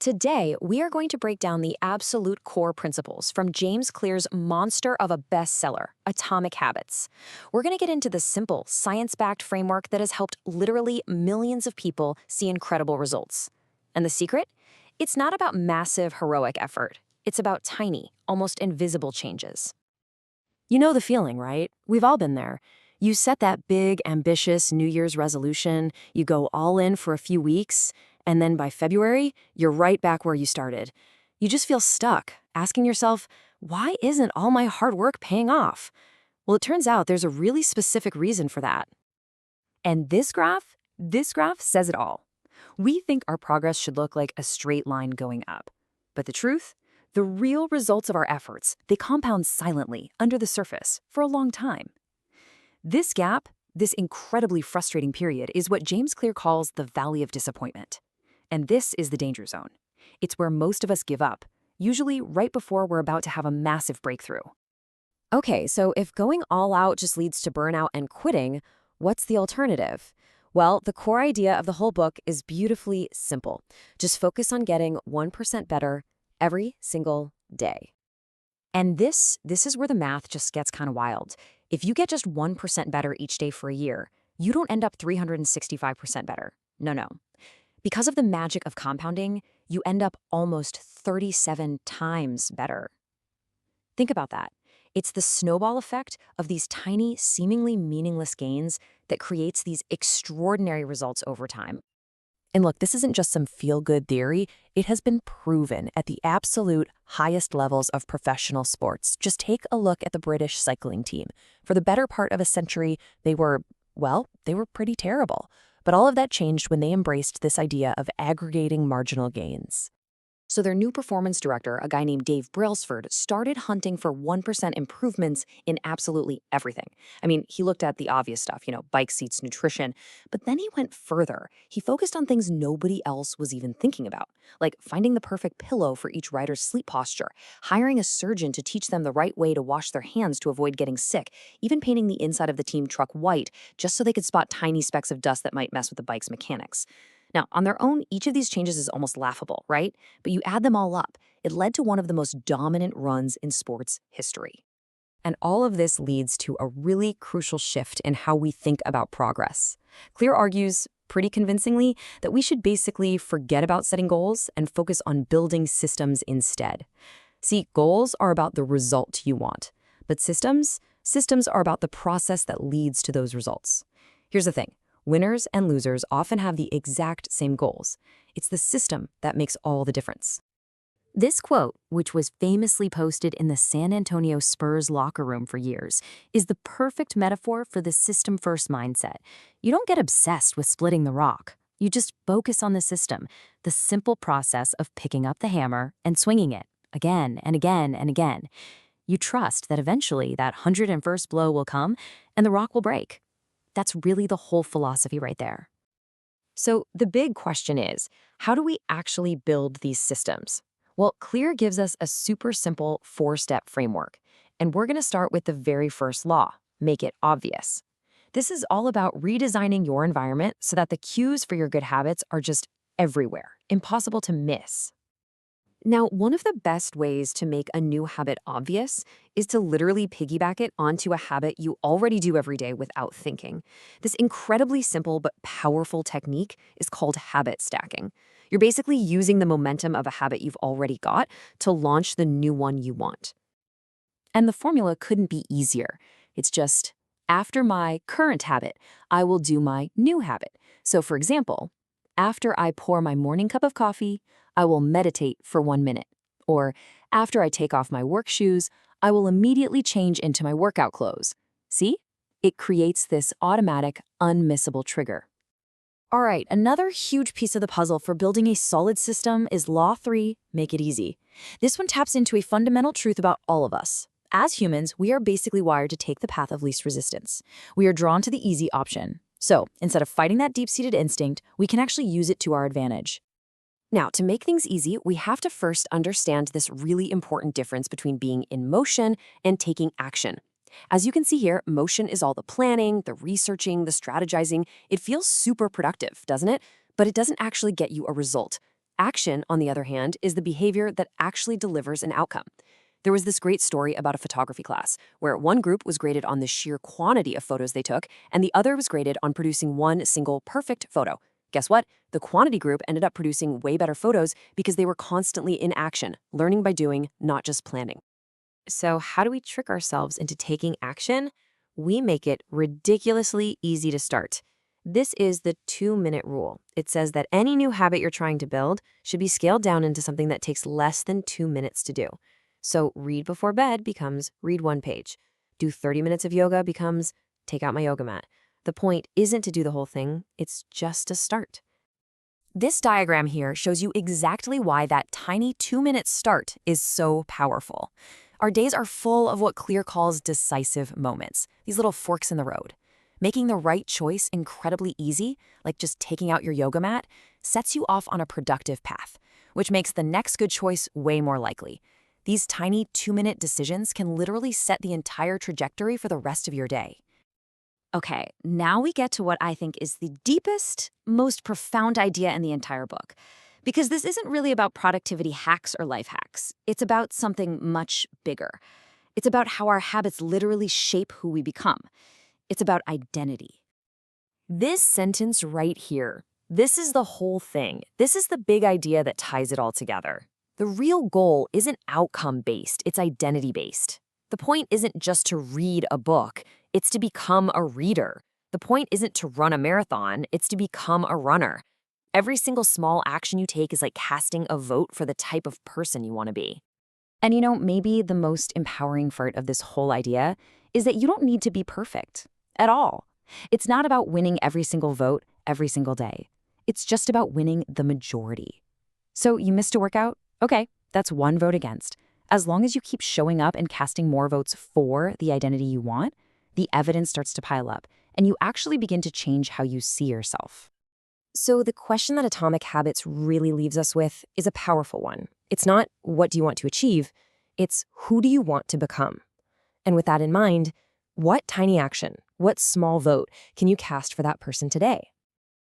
Today, we are going to break down the absolute core principles from James Clear's monster of a bestseller, Atomic Habits. We're going to get into the simple, science-backed framework that has helped literally millions of people see incredible results. And the secret? It's not about massive, heroic effort. It's about tiny, almost invisible changes. You know the feeling, right? We've all been there. You set that big, ambitious New Year's resolution, you go all in for a few weeks, and then by February, you're right back where you started. You just feel stuck, asking yourself, why isn't all my hard work paying off? Well, it turns out there's a really specific reason for that. And this graph says it all. We think our progress should look like a straight line going up. But the truth? The real results of our efforts, they compound silently under the surface for a long time. This gap, this incredibly frustrating period, is what James Clear calls the valley of disappointment. And this is the danger zone. It's where most of us give up, usually right before we're about to have a massive breakthrough. Okay, so if going all out just leads to burnout and quitting, what's the alternative? Well, the core idea of the whole book is beautifully simple. Just focus on getting 1% better every single day. And this is where the math just gets kind of wild. If you get just 1% better each day for a year, you don't end up 365% better. No. Because of the magic of compounding, you end up almost 37 times better. Think about that. It's the snowball effect of these tiny, seemingly meaningless gains that creates these extraordinary results over time. And look, this isn't just some feel-good theory. It has been proven at the absolute highest levels of professional sports. Just take a look at the British cycling team. For the better part of a century, they were pretty terrible. But all of that changed when they embraced this idea of aggregating marginal gains. So their new performance director, a guy named Dave Brailsford, started hunting for 1% improvements in absolutely everything. I mean, he looked at the obvious stuff, bike seats, nutrition, but then he went further. He focused on things nobody else was even thinking about, like finding the perfect pillow for each rider's sleep posture, hiring a surgeon to teach them the right way to wash their hands to avoid getting sick, even painting the inside of the team truck white just so they could spot tiny specks of dust that might mess with the bike's mechanics. Now, on their own, each of these changes is almost laughable, right? But you add them all up, it led to one of the most dominant runs in sports history. And all of this leads to a really crucial shift in how we think about progress. Clear argues, pretty convincingly, that we should basically forget about setting goals and focus on building systems instead. See, goals are about the result you want, but systems are about the process that leads to those results. Here's the thing. Winners and losers often have the exact same goals. It's the system that makes all the difference. This quote, which was famously posted in the San Antonio Spurs locker room for years, is the perfect metaphor for the system-first mindset. You don't get obsessed with splitting the rock. You just focus on the system, the simple process of picking up the hammer and swinging it again and again and again. You trust that eventually that 101st blow will come and the rock will break. That's really the whole philosophy right there. So the big question is, how do we actually build these systems? Well, Clear gives us a super simple 4-step framework, and we're going to start with the very first law, make it obvious. This is all about redesigning your environment so that the cues for your good habits are just everywhere, impossible to miss. Now, one of the best ways to make a new habit obvious is to literally piggyback it onto a habit you already do every day without thinking. This incredibly simple but powerful technique is called habit stacking. You're basically using the momentum of a habit you've already got to launch the new one you want. And the formula couldn't be easier. It's just, after my current habit, I will do my new habit. So for example, after I pour my morning cup of coffee, I will meditate for 1 minute. Or after I take off my work shoes, I will immediately change into my workout clothes. See? It creates this automatic, unmissable trigger. All right, another huge piece of the puzzle for building a solid system is Law 3, make it easy. This one taps into a fundamental truth about all of us. As humans, we are basically wired to take the path of least resistance. We are drawn to the easy option. So, instead of fighting that deep-seated instinct, we can actually use it to our advantage. Now, to make things easy, we have to first understand this really important difference between being in motion and taking action. As you can see here, motion is all the planning, the researching, the strategizing. It feels super productive, doesn't it? But it doesn't actually get you a result. Action, on the other hand, is the behavior that actually delivers an outcome. There was this great story about a photography class where one group was graded on the sheer quantity of photos they took, and the other was graded on producing one single perfect photo. Guess what? The quantity group ended up producing way better photos because they were constantly in action, learning by doing, not just planning. So, how do we trick ourselves into taking action? We make it ridiculously easy to start. This is the 2-minute rule. It says that any new habit you're trying to build should be scaled down into something that takes less than 2 minutes to do. So read before bed becomes read 1 page. Do 30 minutes of yoga becomes take out my yoga mat. The point isn't to do the whole thing, it's just to start. This diagram here shows you exactly why that tiny 2-minute start is so powerful. Our days are full of what Clear calls decisive moments, these little forks in the road. Making the right choice incredibly easy, like just taking out your yoga mat, sets you off on a productive path, which makes the next good choice way more likely. These tiny 2-minute decisions can literally set the entire trajectory for the rest of your day. Okay, now we get to what I think is the deepest, most profound idea in the entire book. Because this isn't really about productivity hacks or life hacks. It's about something much bigger. It's about how our habits literally shape who we become. It's about identity. This sentence right here, this is the whole thing. This is the big idea that ties it all together. The real goal isn't outcome-based, it's identity-based. The point isn't just to read a book, it's to become a reader. The point isn't to run a marathon, it's to become a runner. Every single small action you take is like casting a vote for the type of person you want to be. And maybe the most empowering part of this whole idea is that you don't need to be perfect at all. It's not about winning every single vote every single day. It's just about winning the majority. So you missed a workout? Okay, that's 1 vote against. As long as you keep showing up and casting more votes for the identity you want, the evidence starts to pile up, and you actually begin to change how you see yourself. So the question that Atomic Habits really leaves us with is a powerful one. It's not, what do you want to achieve? It's, who do you want to become? And with that in mind, what tiny action, what small vote can you cast for that person today?